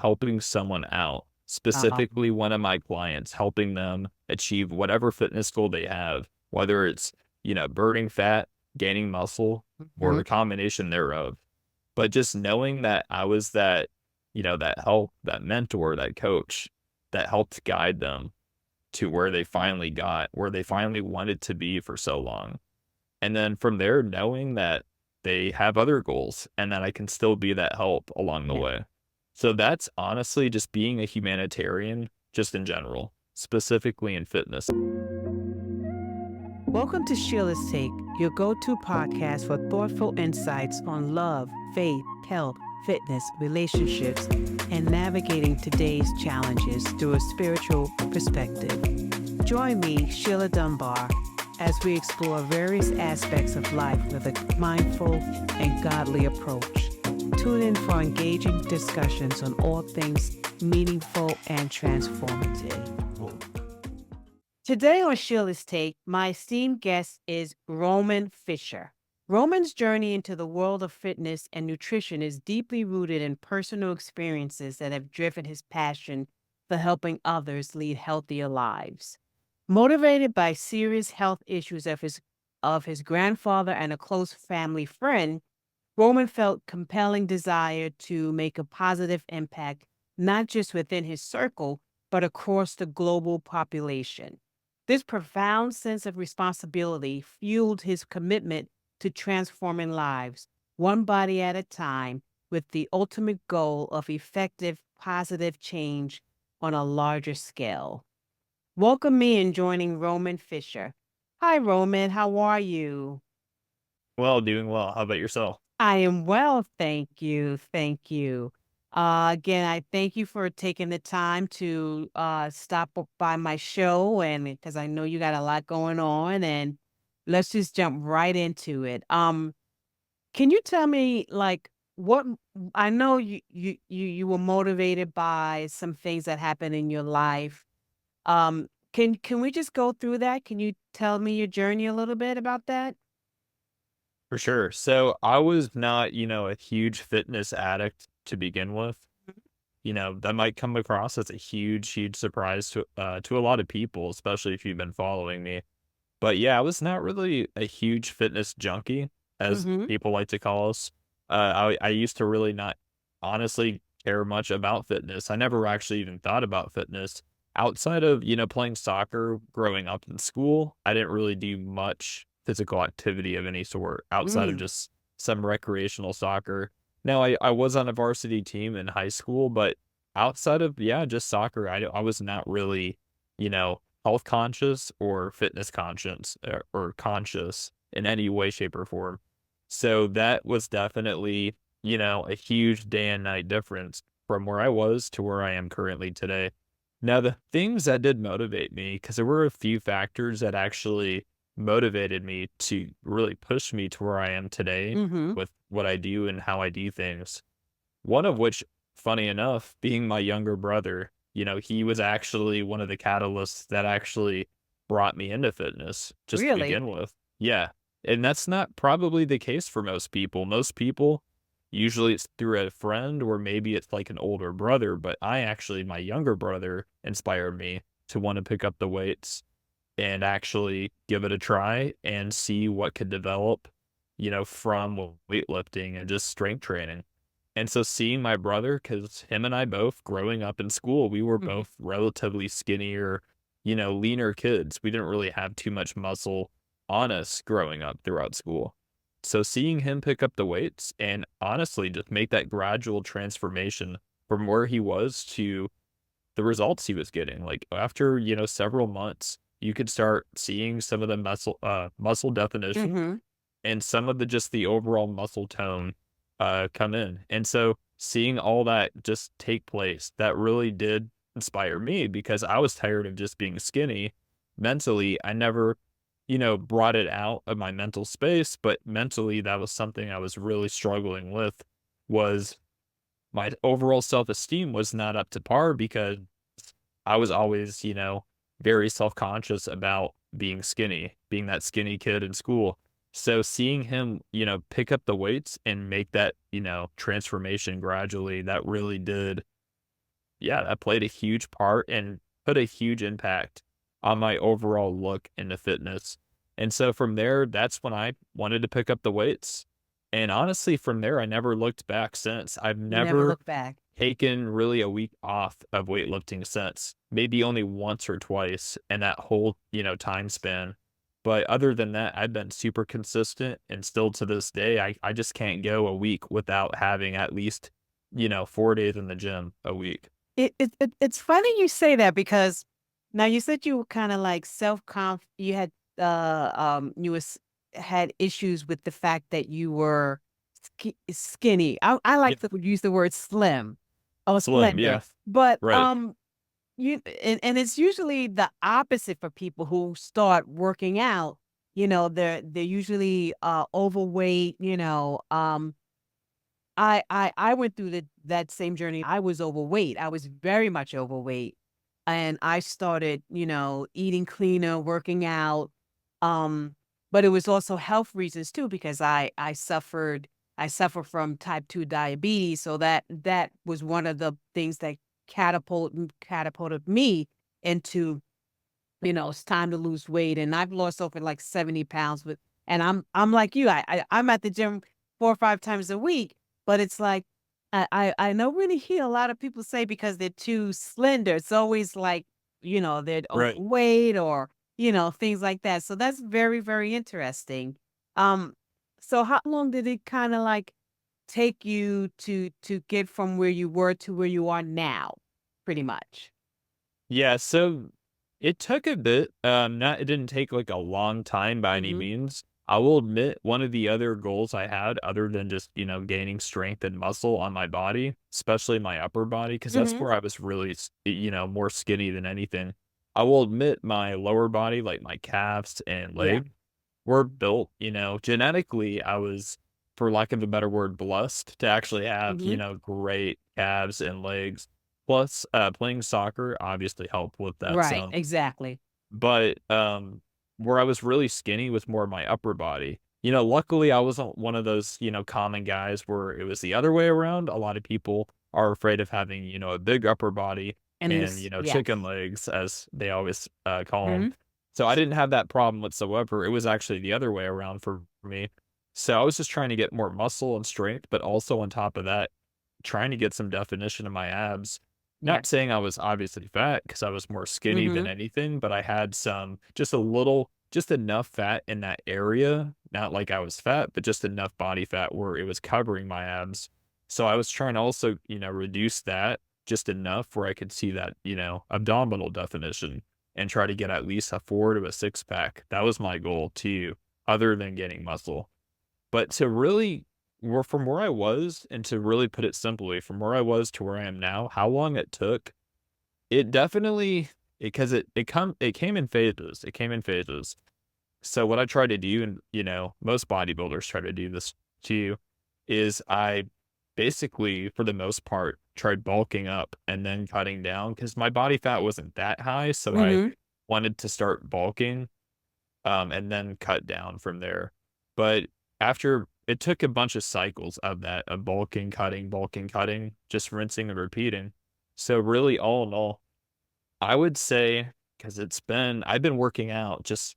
helping someone out, specifically one of my clients, helping them achieve whatever fitness goal they have, whether it's, burning fat, gaining muscle, or Mhm. a combination thereof. But just knowing that I was that, that help, that mentor, that coach that helped guide them to where they finally got, where they finally wanted to be for so long. And then from there, knowing that they have other goals and that I can still be that help along the Yeah. way. So that's honestly just being a humanitarian, just in general, specifically in fitness. Welcome to Sheila's Take, your go to podcast for thoughtful insights on love, faith, health, fitness, relationships, and navigating today's challenges through a spiritual perspective. Join me, Sheila Dunbar, as we explore various aspects of life with a mindful and godly approach. Tune in for engaging discussions on all things meaningful and transformative. Today on Sheila's Take, my esteemed guest is Roman Fisher. Roman's journey into the world of fitness and nutrition is deeply rooted in personal experiences that have driven his passion for helping others lead healthier lives. Motivated by serious health issues of his grandfather and a close family friend, Roman felt compelling desire to make a positive impact not just within his circle, but across the global population. This profound sense of responsibility fueled his commitment to transforming lives, one body at a time, with the ultimate goal of effective, positive change on a larger scale. Welcome me in joining Roman Fisher. Hi, Roman. How are you? Well, doing well. How about yourself? I am well, thank you. Thank you. Again, I thank you for taking the time to by my show, and because I know you got a lot going on, and let's just jump right into it. Can you tell me like I know you were motivated by some things that happened in your life. Can we just go through that? Can you tell me your journey a little bit about that? For sure. So I was not, a huge fitness addict to begin with. That might come across as a huge, huge surprise to a lot of people, especially if you've been following me. But yeah, I was not really a huge fitness junkie, as Mm-hmm. people like to call us. I used to really not honestly care much about fitness. I never actually even thought about fitness outside of, playing soccer growing up in school. I didn't really do much physical activity of any sort outside of Mm. just some recreational soccer. Now, I was on a varsity team in high school, but outside of, yeah, just soccer, I was not really, health conscious or fitness conscious or conscious in any way, shape, or form. So that was definitely, a huge day and night difference from where I was to where I am currently today. Now, the things that did motivate me, because there were a few factors that actually motivated me to really push me to where I am today Mm-hmm. with what I do and how I do things. One of which, funny enough, being my younger brother, he was actually one of the catalysts that actually brought me into fitness just to Really? begin with. Yeah. And that's not probably the case for most people. Most people, usually it's through a friend or maybe it's like an older brother, but my younger brother inspired me to want to pick up the weights and actually give it a try and see what could develop, from weightlifting and just strength training. And so seeing my brother, because him and I both growing up in school, we were Mhm. both relatively skinnier, leaner kids. We didn't really have too much muscle on us growing up throughout school. So seeing him pick up the weights and honestly just make that gradual transformation from where he was to the results he was getting. Like after, several months, you could start seeing some of the muscle definition Mhm. and some of the just the overall muscle tone come in. And so seeing all that just take place, that really did inspire me because I was tired of just being skinny mentally. I never, brought it out of my mental space, but mentally that was something I was really struggling with was my overall self-esteem was not up to par because I was always, very self-conscious about being skinny, being that skinny kid in school. So seeing him, pick up the weights and make that, transformation gradually, that really did yeah, that played a huge part and put a huge impact on my overall look into fitness. And so from there, that's when I wanted to pick up the weights. And honestly, from there, I never looked back since. I've You never never look back. taken really a week off of weightlifting since, maybe only once or twice in that whole, time span. But other than that, I've been super consistent and still to this day, I just can't go a week without having at least, 4 days in the gym a week. It's funny you say that because now you said you were kind of like self-conf you had you was had issues with the fact that you were skinny. I Yeah. like to use the word slim or Slim, slender. yeah. But Right. you and it's usually the opposite for people who start working out. They're usually overweight, I went through that same journey. I was overweight. I was very much overweight. And I started, eating cleaner, working out. Um, but it was also health reasons too, because I suffer from type 2 diabetes. So that was one of the things that catapulted me into, it's time to lose weight. And I've lost over like 70 pounds with and I'm like you. I'm at the gym 4 or 5 times a week, but it's like I don't really hear a lot of people say because they're too slender. It's always like, they're Right. overweight or, things like that. So that's very, very interesting. Um, so how long did it kind of like take you to get from where you were to where you are now, pretty much? Yeah, so it took a bit, not it didn't take, like, a long time by any Mm-hmm. means. I will admit one of the other goals I had other than just, gaining strength and muscle on my body, especially my upper body, because that's Mm-hmm. where I was really more skinny than anything. I will admit my lower body, like my calves and Yeah. leg, were built, genetically, I was, for lack of a better word, blessed to actually have, Mm-hmm. great calves and legs. Plus, playing soccer obviously helped with that Right. some. Exactly. But, where I was really skinny was more my upper body. Luckily, I wasn't one of those, common guys where it was the other way around. A lot of people are afraid of having, a big upper body And and, this, chicken yes. legs, as they always call them. Mhm. So I didn't have that problem whatsoever. It was actually the other way around for me. So I was just trying to get more muscle and strength, but also on top of that, trying to get some definition in my abs. Yeah. Not saying I was obviously fat because I was more skinny than Mhm. anything, but I had some just enough fat in that area. Not like I was fat, but just enough body fat where it was covering my abs. So I was trying to also, reduce that just enough where I could see that, abdominal definition and try to get at least a 4 to a 6 pack. That was my goal too, other than getting muscle. But to really from where I was and to really put it simply, from where I was to where I am now, how long it took, it definitely because it came in phases. It came in phases. So what I try to do, and most bodybuilders try to do this too, is I basically, for the most part, tried bulking up and then cutting down because my body fat wasn't that high. So I Mhm. wanted to start bulking and then cut down from there. But after it took a bunch of cycles of that, of bulking, cutting, just rinsing and repeating. So really, all in all, I would say because I've been working out just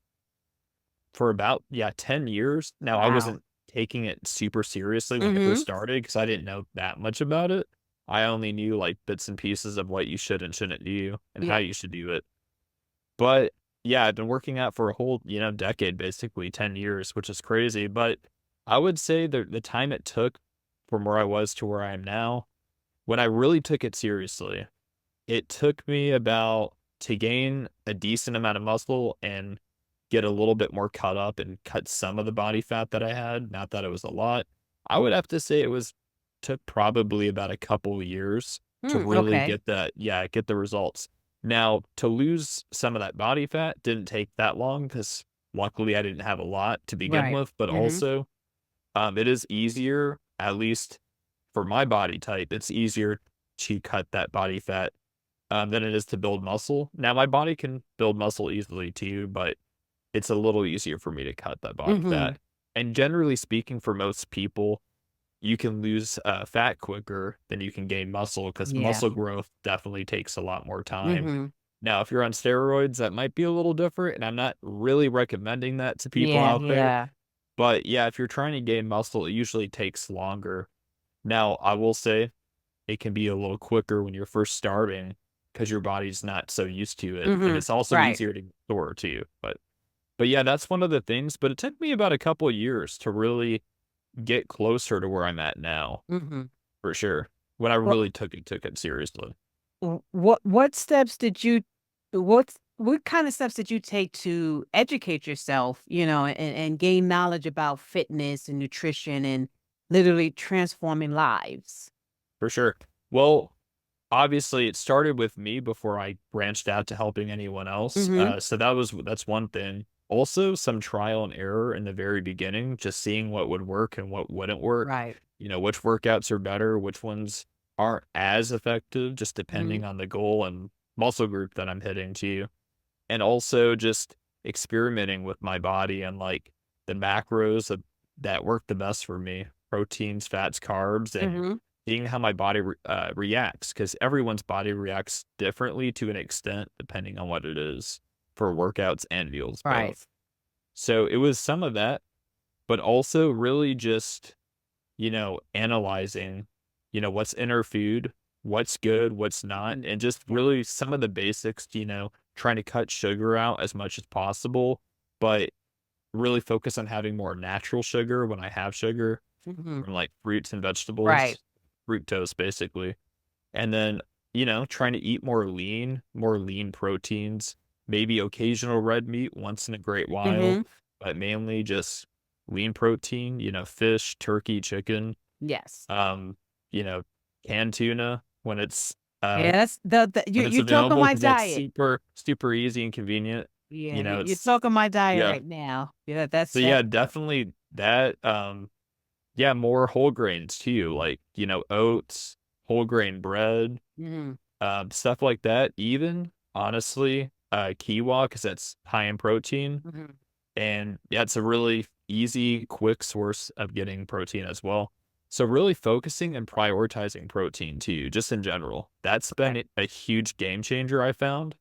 for about 10 years now. I Wow. wasn't taking it super seriously when I first Mhm. started because I didn't know that much about it. I only knew like bits and pieces of what you should and shouldn't do and how Yeah. you should do it. But, yeah, I've been working out for a whole, decade, basically 10 years, which is crazy, but I would say the time it took from where I was to where I am now, when I really took it seriously, it took me about to gain a decent amount of muscle and get a little bit more cut up and cut some of the body fat that I had, not that it was a lot. I would have to say it was took probably about a couple years to really Okay. get get the results. Now, to lose some of that body fat didn't take that long because luckily I didn't have a lot to begin Right. with, but Mhm. also, it is easier, at least for my body type, it's easier to cut that body fat than it is to build muscle. Now, my body can build muscle easily too, but it's a little easier for me to cut that body Mhm. fat. And generally speaking, for most people, you can lose fat quicker than you can gain muscle because Yeah. muscle growth definitely takes a lot more time. Mhm. Now, if you're on steroids, that might be a little different, and I'm not really recommending that to people Yeah, out there. yeah. But yeah, if you're trying to gain muscle, it usually takes longer. Now, I will say it can be a little quicker when you're first starting because your body's not so used to it, and Mhm. it's also Right. easier to store to you. But yeah, that's one of the things. But it took me about a couple of years to really get closer to where I'm at now, Mhm. for sure. When I Well, really took it seriously. what steps did you what kind of steps did you take to educate yourself, and gain knowledge about fitness and nutrition and literally transforming lives? For sure. Well, obviously, it started with me before I branched out to helping anyone else. Mhm. So that's one thing. Also, some trial and error in the very beginning, just seeing what would work and what wouldn't work. Right. Which workouts are better, which ones aren't as effective, just Mhm. depending on the goal and muscle group that I'm hitting to. And also just experimenting with my body and like the macros that work the best for me, proteins, fats, carbs, and Mhm. seeing how my body reacts because everyone's body reacts differently to an extent depending on what it is for workouts and meals Right. both. So it was some of that, but also really just analyzing, what's in our food, what's good, what's not, Mhm. and just Yeah. really some of the basics, trying to cut sugar out as much as possible, but really focus on having more natural sugar when I have sugar Mhm. from like fruits and Right. vegetables, fructose basically. And then, trying to eat more lean proteins, maybe occasional red meat once in a great while, Mhm. but mainly just lean protein, fish, turkey, chicken, Yes. um, you know, canned tuna uh Yeah, that's the when it's you're talking available my because that's diet. super, super easy and convenient. Yeah, You know, you're it's talking my diet yeah. right now. Yeah, that's So that. yeah, definitely that. Yeah, more whole grains too, like, oats, whole grain bread, Mhm. stuff like that. Even honestly, quinoa because that's high in protein. Mhm. And yeah, it's a really easy, quick source of getting protein as well. So really focusing and prioritizing protein too, just in general. That's Okay. been a huge game changer I found.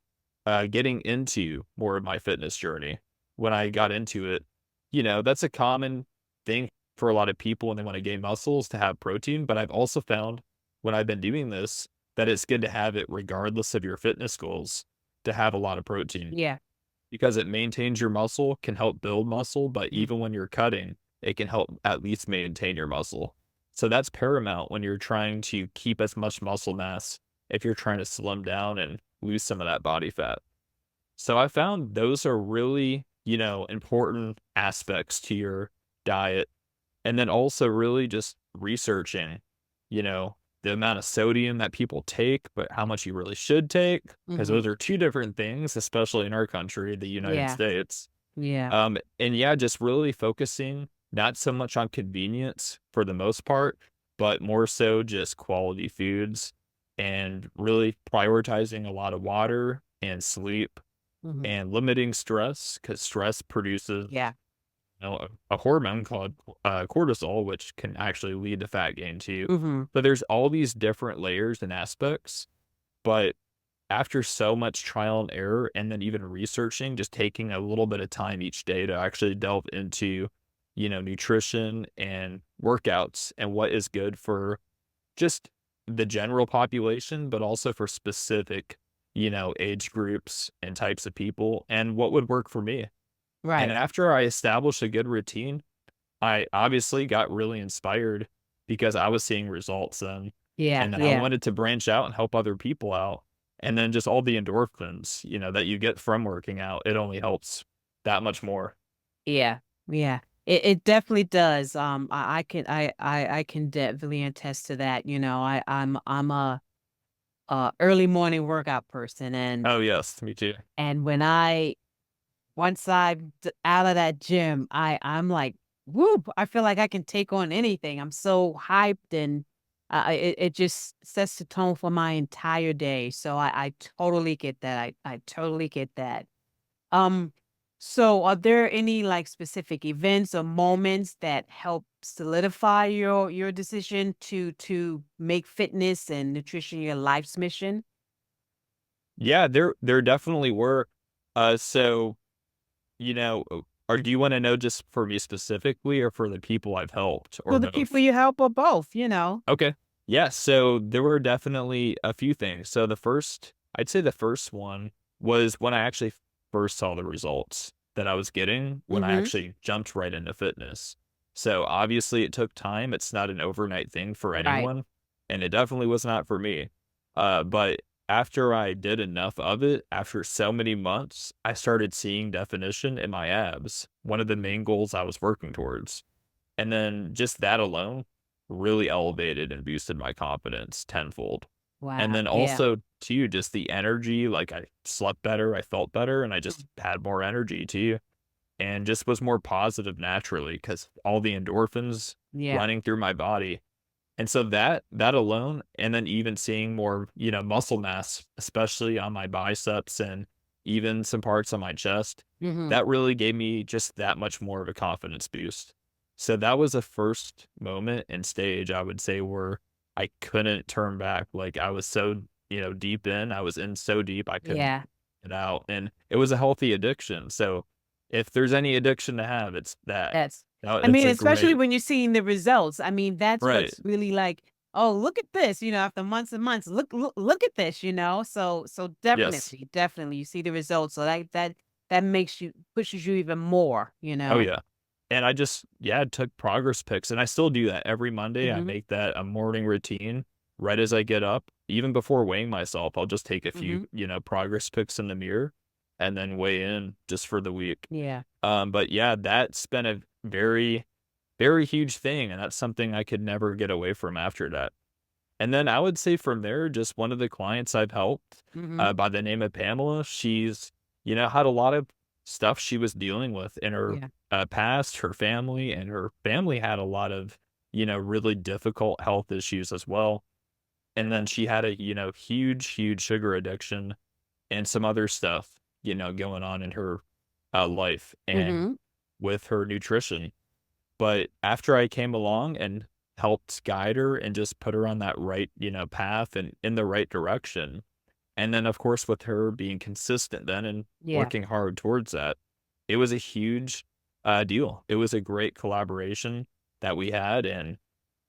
Getting into more of my fitness journey. When I got into it, that's a common thing for a lot of people when they want to gain muscles to have protein. But I've also found when I've been doing this that it's good to have it regardless of your fitness goals to have a lot of protein Yeah. because it maintains your muscle, can help build muscle, but Mhm. even when you're cutting, it can help at least maintain your muscle. So that's paramount when you're trying to keep as much muscle mass if you're trying to slim down and lose some of that body fat. So I found those are really, important aspects to your diet. And then also really just researching, you know, the amount of sodium that people take, but how much you really should take, because Mhm. those are two different things, especially in our country, the United Yeah. States. Yeah. And yeah, just really focusing not so much on convenience for the most part, but more so just quality foods and really prioritizing a lot of water and sleep Mhm. and limiting stress because stress produces Yeah. a hormone called cortisol, which can actually lead to fat gain too. Mhm. So there's all these different layers and aspects, but after so much trial and error and then even researching, just taking a little bit of time each day to actually delve into, nutrition and workouts and what is good for just the general population, but also for specific, age groups and types of people and what would work for me. And Right. after I established a good routine, I obviously got really inspired because I was seeing results Yeah. and then I Yeah. wanted to branch out and help other people out. And then just all the endorphins, that you get from working out, it only helps that much more. Yeah. Yeah. It definitely does. I can definitely attest to that. I'm a early morning workout person, and Oh, yes, me too. when I once I'm out of that gym, I'm like, whoop! I feel like I can take on anything. I'm so hyped, and it just sets the tone for my entire day. So I totally get that. I totally get that. Um, so are there any like specific events or moments that help solidify your decision to make fitness and nutrition your life's mission? Yeah, there definitely were. So, you know, or do you wanna know just for me specifically or for the people I've helped or For the people both? you help or both, you know? Okay. Yeah, so there were definitely a few things. So I'd say the first one was when I actually first saw the results that I was getting when I Mhm. actually jumped right into fitness. So obviously it took time. It's not an overnight thing for Right. anyone, and it definitely was not for me. But after I did enough of it, after so many months, I started seeing definition in my abs, one of the main goals I was working towards. And then just that alone really elevated and boosted my confidence tenfold. And Wow. then Yeah. also too, just the energy, like I slept better, I felt better, and I just Mm. had more energy too, and just was more positive naturally because all the endorphins Yeah. running through my body. And so that alone, and then even seeing more, muscle mass, especially on my biceps and even some parts on my chest, Mhm. that really gave me just that much more of a confidence boost. So that was a first moment and stage I would say where I couldn't turn back. Like I was so, deep in, I was in so deep I couldn't Yeah. get out. And it was a healthy addiction. So if there's any addiction to have, it's that. That's Now I it's mean, a especially great when you're seeing the results. I mean, that's right. what's really like, "Oh, look at this," after months and months. Look at this," So Yes. definitely, definitely you see the results. So that makes you pushes you even more, you Oh, know? yeah. And I just yeah, took progress pics, and I still do that every Monday. I Mhm. make that a morning routine right as I get up. Even before weighing myself, I'll just take a few, Mhm. progress pics in the mirror and then weigh in just for the week. Yeah. But yeah, that's been a very, very huge thing, and that's something I could never get away from after that. And then I would say from there, just one of the clients I've helped, Mhm. by the name of Pamela, she's, had a lot of stuff she was dealing with in her Yeah. past, her family, and her family had a lot of, really difficult health issues as well. And then she had a, huge, huge sugar addiction and some other stuff, going on in her life and Mhm. with her nutrition. But after I came along and helped guide her and just put her on that right, path and in the right direction, and then, of course, with her being consistent then and Yeah. working hard towards that, it was a huge, deal. It was a great collaboration that we had, and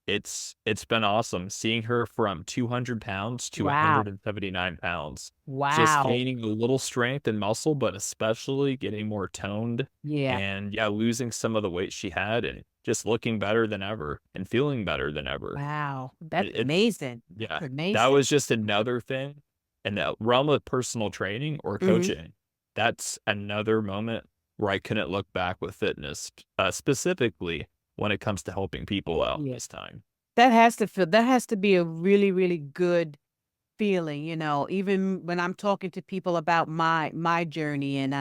it's been awesome seeing her from 200 pounds to Wow. 179 pounds, just Wow. gaining a little strength and muscle, but especially getting more toned Yeah. and, yeah, losing some of the weight she had and just looking better than ever and feeling better than ever. Wow. That's It's amazing. yeah, That's that amazing. was just another thing in the realm of personal training or Mhm. coaching. That's another moment where I couldn't look back with fitness, specifically when it comes to helping people out Yeah. this time. That has to be a really, really good feeling, even when I'm talking to people about my journey and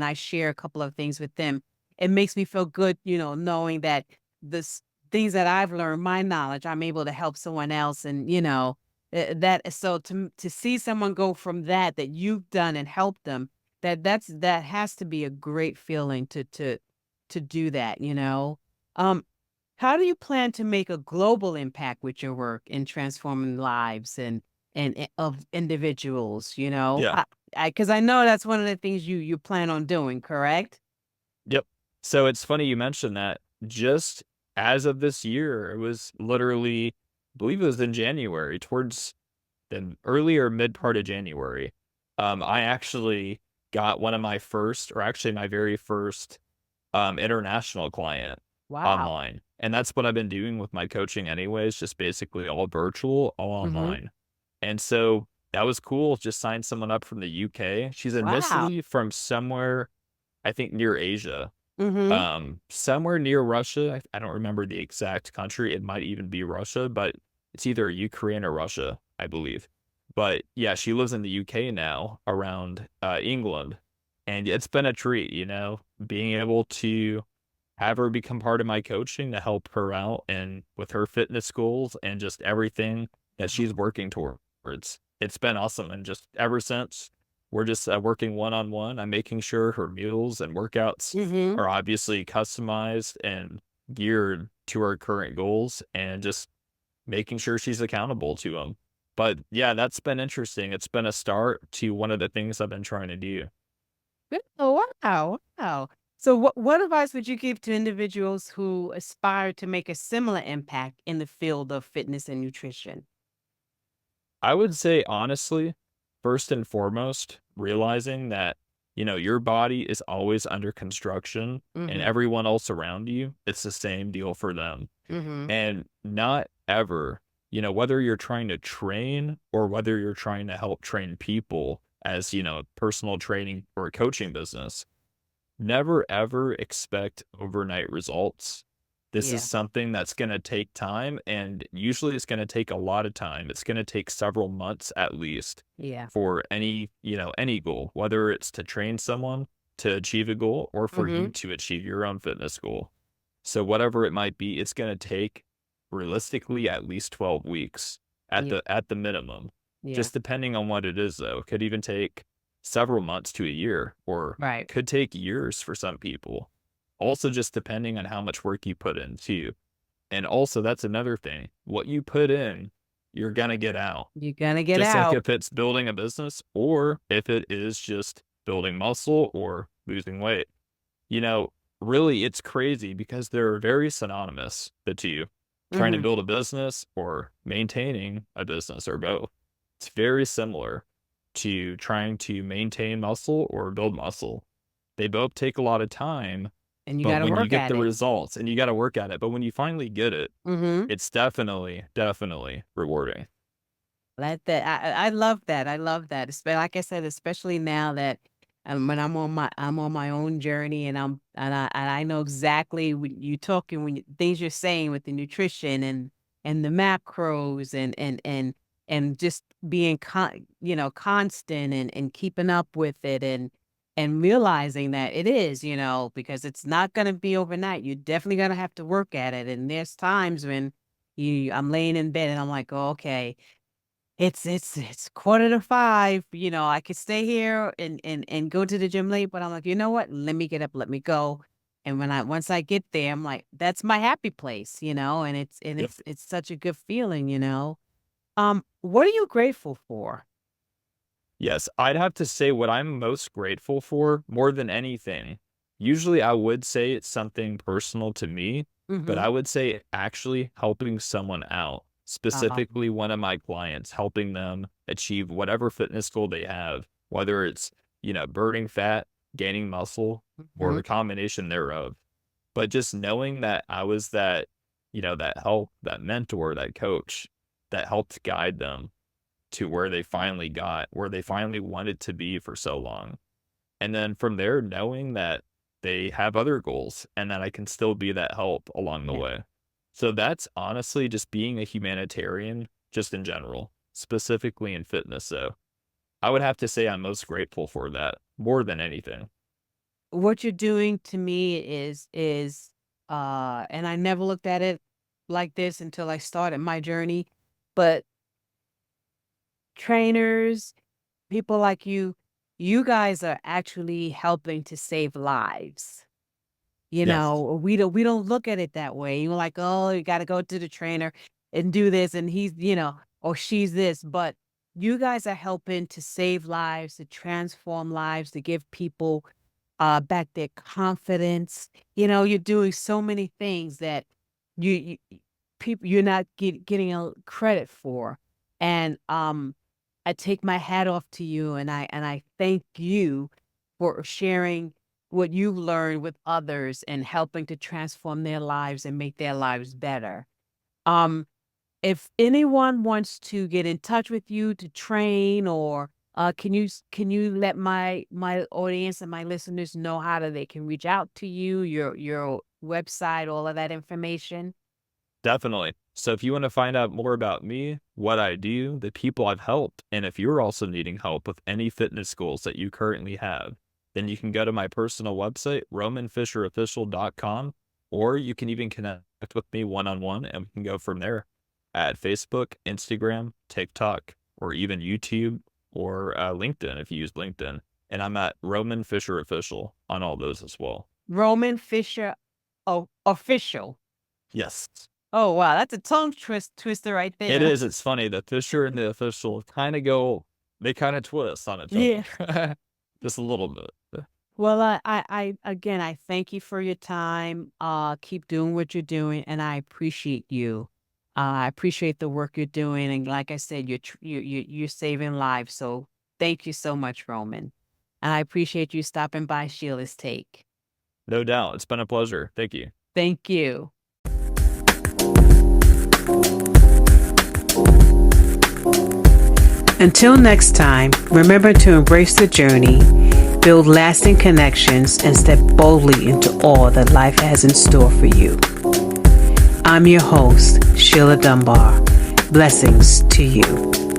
I share a couple of things with them, it makes me feel good, knowing that this things that I've learned, my knowledge, I'm able to help someone else and, that so to see someone go from that you've done and helped them, that has to be a great feeling to do that, you know. Um how do you plan to make a global impact with your work in transforming lives and of individuals, you know? Yeah. Because I know that's one of the things you plan on doing, correct? Yep. So it's funny you mentioned that. Just as of this year, it was literally, I believe it was in January, towards the earlier mid part of January. I actually got one of my first, or actually my very first, international client Wow. online. And that's what I've been doing with my coaching anyways, just basically all virtual, all Mhm. online. And so that was cool. Just signed someone up from the UK. She's Wow. initially from somewhere, I think near Asia, Mhm. somewhere near Russia. I don't remember the exact country. It might even be Russia, but it's either Ukraine or Russia, I believe. But yeah, she lives in the UK now, around England, and it's been a treat, being able to have her become part of my coaching to help her out and with her fitness goals and just everything that she's working towards. It's been awesome, and just ever since, we're just working one on one. I'm making sure her meals and workouts Mhm. are obviously customized and geared to her current goals and just making sure she's accountable to them. But yeah, that's been interesting. It's been a start to one of the things I've been trying to do. Oh, wow, wow. So what advice would you give to individuals who aspire to make a similar impact in the field of fitness and nutrition? I would say honestly, first and foremost, realizing that, your body is always under construction and Mhm. everyone else around you, it's the same deal for them. Mhm. And not ever, whether you're trying to train or whether you're trying to help train people as, personal training or a coaching business, never ever expect overnight results. This is Yeah. something that's going to take time, and usually it's going to take a lot of time. It's going to take several months at least Yeah. for any goal, whether it's to train someone to achieve a goal or for you Mhm. to achieve your own fitness goal. So whatever it might be, it's going to take realistically at least 12 weeks Yeah. at the minimum. Yeah. Just depending on what it is though. It could even take several months to a year or Right. could take years for some people. Also just depending on how much work you put in too. And also that's another thing. What you put in, you're going to get out. You're gonna get Just like out. if it's building a business or if it is just building muscle or losing weight. You know, really, it's crazy because they're very synonymous, the two. Trying to Mhm. build a business or maintaining a business or both. It's very similar to trying to maintain muscle or build muscle. They both take a lot of time, And you but gotta when you work get at the it. results and you got to work at it, but when you finally get it, Mhm. it's definitely, definitely rewarding. I love that. I love that. Like I said, especially now that when I'm on my own journey and I know exactly when you talking when things you're saying with the nutrition and the macros and just being constant and keeping up with it and realizing that it is, because it's not going to be overnight. You're definitely going to have to work at it. And there's times when I'm laying in bed and I'm like, oh, okay, it's quarter to 5, I could stay here and go to the gym late, but I'm like, "You know what? Let me get up, let me go." And once I get there, I'm like, that's my happy place, and Yep. it's such a good feeling. What are you grateful for? Yes, I'd have to say what I'm most grateful for more than anything. Usually I would say it's something personal to me, but Mhm. I would say actually helping someone out, Um, specifically one of my clients, helping them achieve whatever fitness goal they have, whether it's, burning fat, gaining muscle, or mhm. the combination thereof. But just knowing that I was that, that help, that mentor, that coach that helped guide them to where they finally wanted to be for so long. And then from there, knowing that they have other goals and that I can still be that help along the Yeah. way. So that's honestly just being a humanitarian, just in general, specifically in fitness. So I would have to say I'm most grateful for that more than anything. What you're doing to me is and I never looked at it like this until I started my journey, but trainers, people like you guys are actually helping to save lives. Yes, We don't look at it that way. You're like, "Oh, you gotta go to the trainer and do this, and he's, or she's this," but you guys are helping to save lives, to transform lives, to give people, back their confidence. You're doing so many things that you people you're not getting a credit for, and, I take my hat off to you, and I thank you for sharing what you've learned with others and helping to transform their lives and make their lives better. Um, if anyone wants to get in touch with you to train or can you let my audience and my listeners know how they can reach out to you, your website, all of that information? definitely. So if you want to find out more about me, what I do, the people I've helped, and if you're also needing help with any fitness goals that you currently have, then you can go to my personal website, romanfisherofficial.com, or you can even connect with me one on one and we can go from there at Facebook, Instagram, TikTok, or even YouTube or LinkedIn if you use LinkedIn. And I'm at Roman Fisher Official on all those as well. Roman Fisher Oh, official. Yes. Oh, wow, that's a twister right It there. is, it's funny, the Fisher and the official they kinda twist on each Yeah. other. Just a little bit. Well, again, I thank you for your time. Keep doing what you're doing, and I appreciate you. I appreciate the work you're doing, and like I said, you're saving lives. So thank you so much, Roman. And I appreciate you stopping by Sheila's Take. No doubt, it's been a pleasure. Thank you. Thank you. Until next time, remember to embrace the journey, build lasting connections, and step boldly into all that life has in store for you. I'm your host, Sheila Dunbar. Blessings to you.